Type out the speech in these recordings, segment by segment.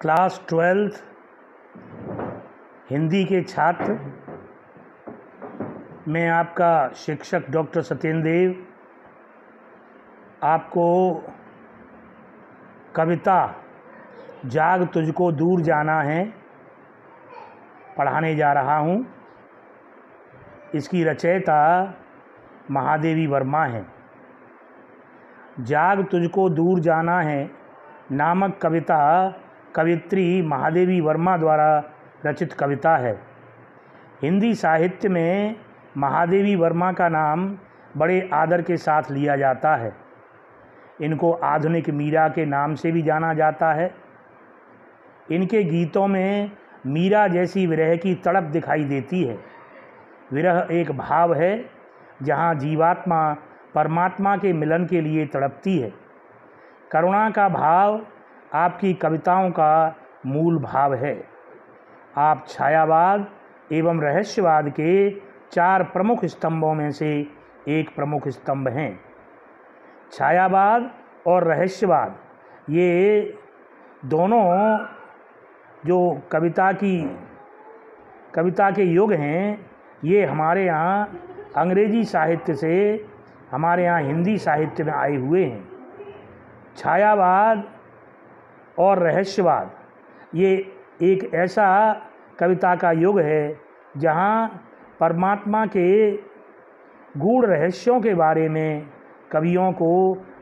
Class 12th Hindi के छात्र, मैं आपका शिक्षक डॉक्टर सत्येंद्र देव आपको कविता जाग तुझको दूर जाना है पढ़ाने जा रहा हूँ। इसकी रचयिता महादेवी वर्मा है। जाग तुझको दूर जाना है नामक कविता कवित्री महादेवी वर्मा द्वारा रचित कविता है। हिंदी साहित्य में महादेवी वर्मा का नाम बड़े आदर के साथ लिया जाता है। इनको आधुनिक मीरा के नाम से भी जाना जाता है। इनके गीतों में मीरा जैसी विरह की तड़प दिखाई देती है। विरह एक भाव है जहाँ जीवात्मा परमात्मा के मिलन के लिए तड़पती है। करुणा का भाव आपकी कविताओं का मूल भाव है। आप छायावाद एवं रहस्यवाद के 4 प्रमुख स्तंभों में से एक प्रमुख स्तंभ हैं। छायावाद और रहस्यवाद, ये दोनों जो कविता के युग हैं, ये हमारे यहाँ अंग्रेजी साहित्य से हमारे यहाँ हिंदी साहित्य में आए हुए हैं। छायावाद और रहस्यवाद ये एक ऐसा कविता का युग है जहाँ परमात्मा के गूढ़ रहस्यों के बारे में कवियों को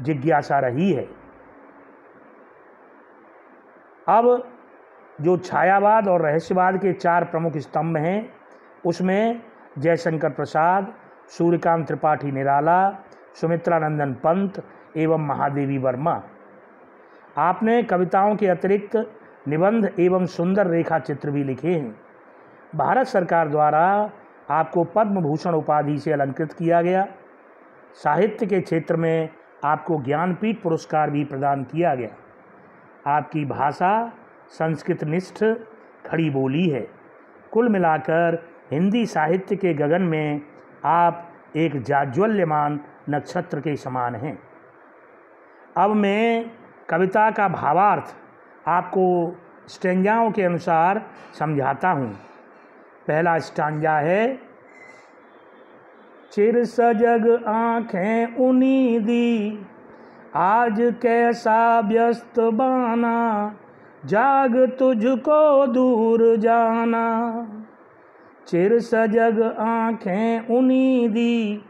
जिज्ञासा रही है। अब जो छायावाद और रहस्यवाद के 4 प्रमुख स्तंभ हैं, उसमें जयशंकर प्रसाद, सूर्यकांत त्रिपाठी निराला, सुमित्रानंदन पंत एवं महादेवी वर्मा। आपने कविताओं के अतिरिक्त निबंध एवं सुंदर रेखा चित्र भी लिखे हैं। भारत सरकार द्वारा आपको पद्म भूषण उपाधि से अलंकृत किया गया। साहित्य के क्षेत्र में आपको ज्ञानपीठ पुरस्कार भी प्रदान किया गया। आपकी भाषा संस्कृत निष्ठ खड़ी बोली है। कुल मिलाकर हिंदी साहित्य के गगन में आप एक जाज्वल्यमान नक्षत्र के समान हैं। अब मैं कविता का भावार्थ आपको स्टैंजाओं के अनुसार समझाता हूँ। पहला स्टैंजा है, चिर सजग आँखें उनीदी, आज कैसा व्यस्त बाना, जाग तुझको दूर जाना। चिर सजग आँखें उनीदी,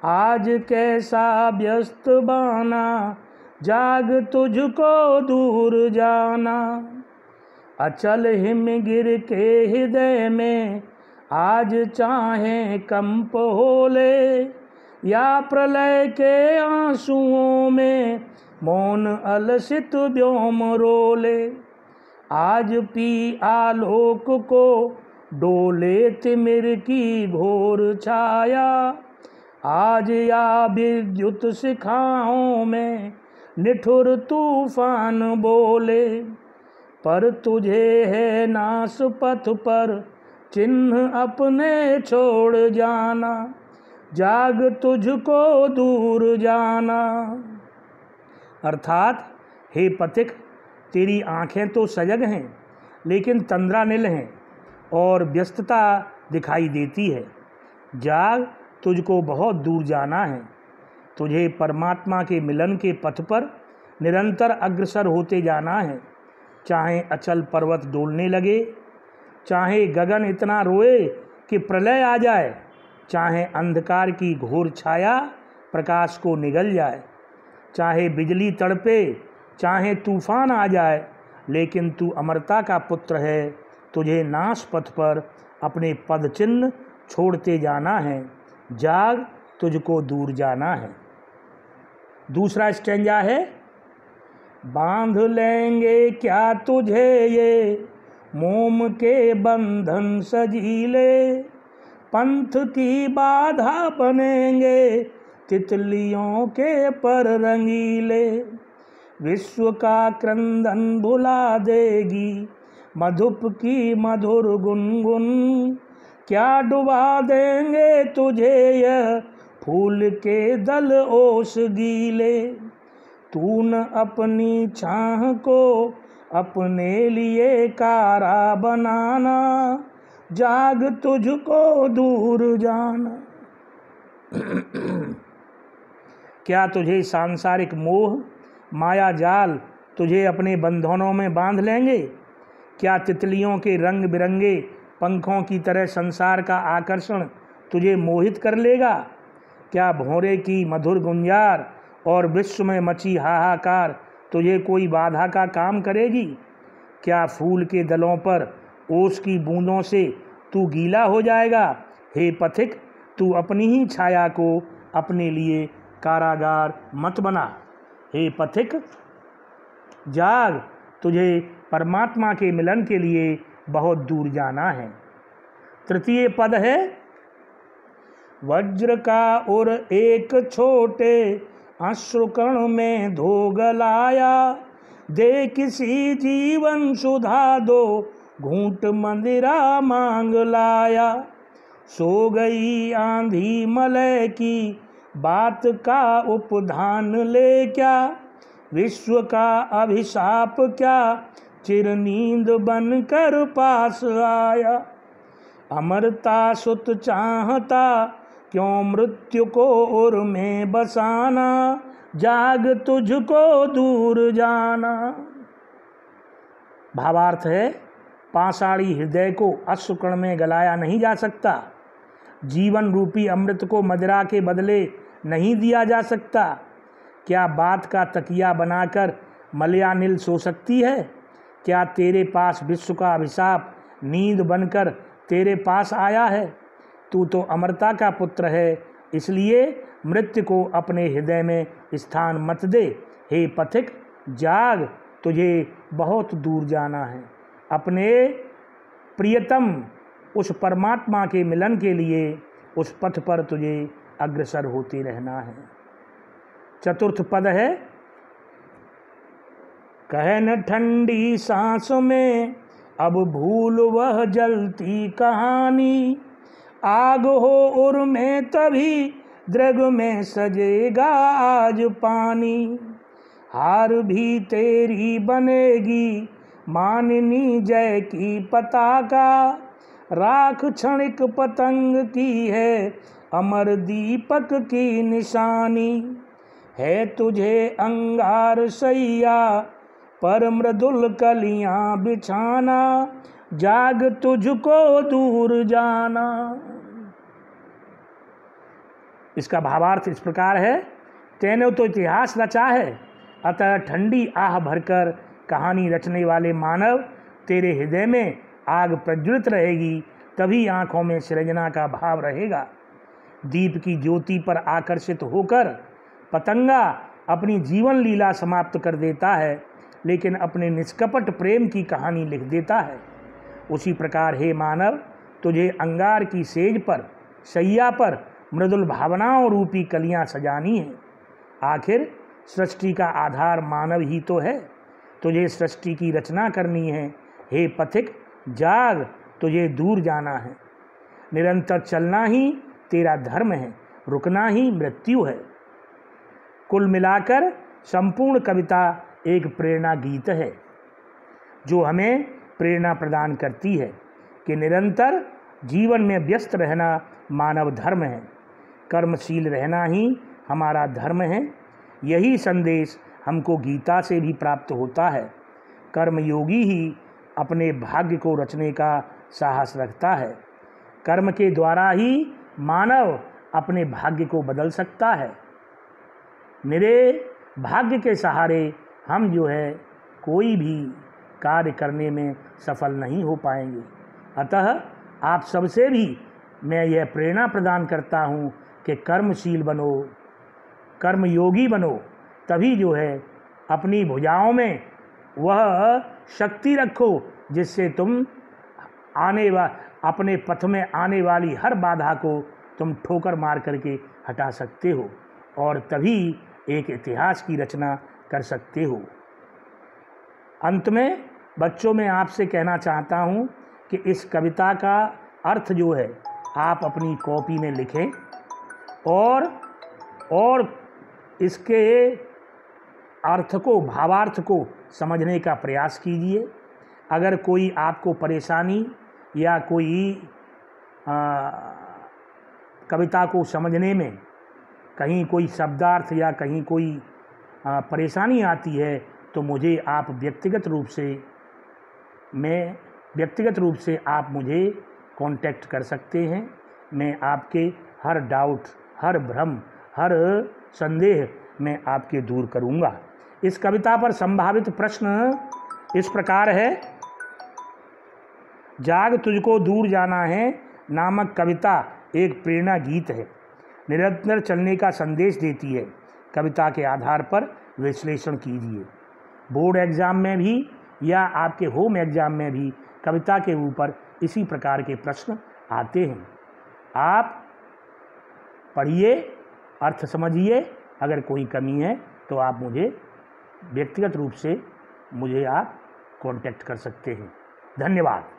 आज कैसा व्यस्त बाना, जाग तुझको दूर जाना। अचल हिम गिर के हृदय में, आज चाहे कंप होले, या प्रलय के आंसुओं में मौन अलसित व्योम रोले। आज पी आलोक को डोले तिमिर की घोर छाया, आज या विद्युत शिखाओं में निठुर तूफान बोले। पर तुझे है नास पथ पर चिन्ह अपने छोड़ जाना, जाग तुझको दूर जाना। अर्थात, हे पथिक, तेरी आँखें तो सजग हैं लेकिन तंद्रानील हैं और व्यस्तता दिखाई देती है। जाग, तुझको बहुत दूर जाना है। तुझे परमात्मा के मिलन के पथ पर निरंतर अग्रसर होते जाना है। चाहे अचल पर्वत डोलने लगे, चाहे गगन इतना रोए कि प्रलय आ जाए, चाहे अंधकार की घोर छाया प्रकाश को निगल जाए, चाहे बिजली तड़पे, चाहे तूफान आ जाए, लेकिन तू अमरता का पुत्र है। तुझे नाश पथ पर अपने पद चिन्ह छोड़ते जाना है। जाग, तुझको दूर जाना है। दूसरा स्टैंजा है, बांध लेंगे क्या तुझे ये मोम के बंधन सजीले, पंथ की बाधा बनेंगे तितलियों के पर रंगीले। विश्व का क्रंदन भुला देगी मधुप की मधुर गुनगुन, क्या डुबा देंगे तुझे यह फूल के दल ओस गीले। तून अपनी छाह को अपने लिए कारा बनाना, जाग तुझको दूर जाना। क्या तुझे सांसारिक मोह माया जाल तुझे अपने बंधनों में बांध लेंगे? क्या तितलियों के रंग बिरंगे पंखों की तरह संसार का आकर्षण तुझे मोहित कर लेगा? क्या भौरे की मधुर गुंजार और विश्व में मची हाहाकार तुझे कोई बाधा का काम करेगी? क्या फूल के दलों पर ओस की बूंदों से तू गीला हो जाएगा? हे पथिक, तू अपनी ही छाया को अपने लिए कारागार मत बना। हे पथिक, जाग, तुझे परमात्मा के मिलन के लिए बहुत दूर जाना है। तृतीय पद है, वज्र का और एक छोटे अश्रुकण में धोग लाया, दे किसी जीवन सुधा दो घूंट मंदिरा मांग लाया। सो गई आंधी मलय की बात का उपधान ले क्या, विश्व का अभिशाप क्या चिर नींद बन कर पास आया। अमरता सुत चाहता क्यों मृत्यु को उर में बसाना, जाग तुझको दूर जाना। भावार्थ है, पाषाणी हृदय को अश्रुकण में गलाया नहीं जा सकता, जीवन रूपी अमृत को मदिरा के बदले नहीं दिया जा सकता। क्या बात का तकिया बनाकर मलयानिल सो सकती है? क्या तेरे पास विश्व का अभिशाप नींद बनकर तेरे पास आया है? तू तो अमरता का पुत्र है, इसलिए मृत्यु को अपने हृदय में स्थान मत दे। हे पथिक, जाग, तुझे बहुत दूर जाना है। अपने प्रियतम उस परमात्मा के मिलन के लिए उस पथ पर तुझे अग्रसर होते रहना है। चतुर्थ पद है, कहन ठंडी सांस में अब भूल वह जलती कहानी, आग हो उर में तभी दृग में सजेगा आज पानी। हार भी तेरी बनेगी माननी जय की पताका, राख क्षणिक पतंग की है अमर दीपक की निशानी। है तुझे अंगार सैया पर मृदुल कलियां बिछाना, जाग तुझको दूर जाना। इसका भावार्थ इस प्रकार है, तैने तो इतिहास रचा है, अतः ठंडी आह भरकर कहानी रचने वाले मानव तेरे हृदय में आग प्रज्वलित रहेगी, तभी आँखों में सृजना का भाव रहेगा। दीप की ज्योति पर आकर्षित होकर पतंगा अपनी जीवन लीला समाप्त कर देता है, लेकिन अपने निष्कपट प्रेम की कहानी लिख देता है। उसी प्रकार हे मानव, तुझे अंगार की सेज पर शैया पर मृदुल भावनाओं रूपी कलियां सजानी हैं। आखिर सृष्टि का आधार मानव ही तो है, तुझे सृष्टि की रचना करनी है। हे पथिक, जाग, तुझे दूर जाना है। निरंतर चलना ही तेरा धर्म है, रुकना ही मृत्यु है। कुल मिलाकर संपूर्ण कविता एक प्रेरणा गीत है, जो हमें प्रेरणा प्रदान करती है कि निरंतर जीवन में व्यस्त रहना मानव धर्म है, कर्मशील रहना ही हमारा धर्म है। यही संदेश हमको गीता से भी प्राप्त होता है। कर्मयोगी ही अपने भाग्य को रचने का साहस रखता है। कर्म के द्वारा ही मानव अपने भाग्य को बदल सकता है। मेरे भाग्य के सहारे हम जो है कोई भी कार्य करने में सफल नहीं हो पाएंगे। अतः आप सबसे भी मैं यह प्रेरणा प्रदान करता हूँ कि कर्मशील बनो, कर्मयोगी बनो, तभी जो है अपनी भुजाओं में वह शक्ति रखो जिससे तुम अपने पथ में आने वाली हर बाधा को तुम ठोकर मार करके हटा सकते हो, और तभी एक इतिहास की रचना कर सकते हो। अंत में बच्चों, मैं आपसे कहना चाहता हूँ कि इस कविता का अर्थ जो है आप अपनी कॉपी में लिखें और इसके अर्थ को, भावार्थ को समझने का प्रयास कीजिए। अगर कोई आपको परेशानी या कोई कविता को समझने में कहीं कोई शब्दार्थ या कहीं कोई परेशानी आती है तो मुझे आप व्यक्तिगत रूप से आप मुझे कांटेक्ट कर सकते हैं। मैं आपके हर डाउट, हर भ्रम, हर संदेह मैं आपके दूर करूँगा। इस कविता पर संभावित प्रश्न इस प्रकार है। जाग तुझको दूर जाना है नामक कविता एक प्रेरणा गीत है, निरंतर चलने का संदेश देती है। कविता के आधार पर विश्लेषण कीजिए। बोर्ड एग्ज़ाम में भी या आपके होम एग्ज़ाम में भी कविता के ऊपर इसी प्रकार के प्रश्न आते हैं। आप पढ़िए, अर्थ समझिए। अगर कोई कमी है तो आप मुझे व्यक्तिगत रूप से आप कांटेक्ट कर सकते हैं। धन्यवाद।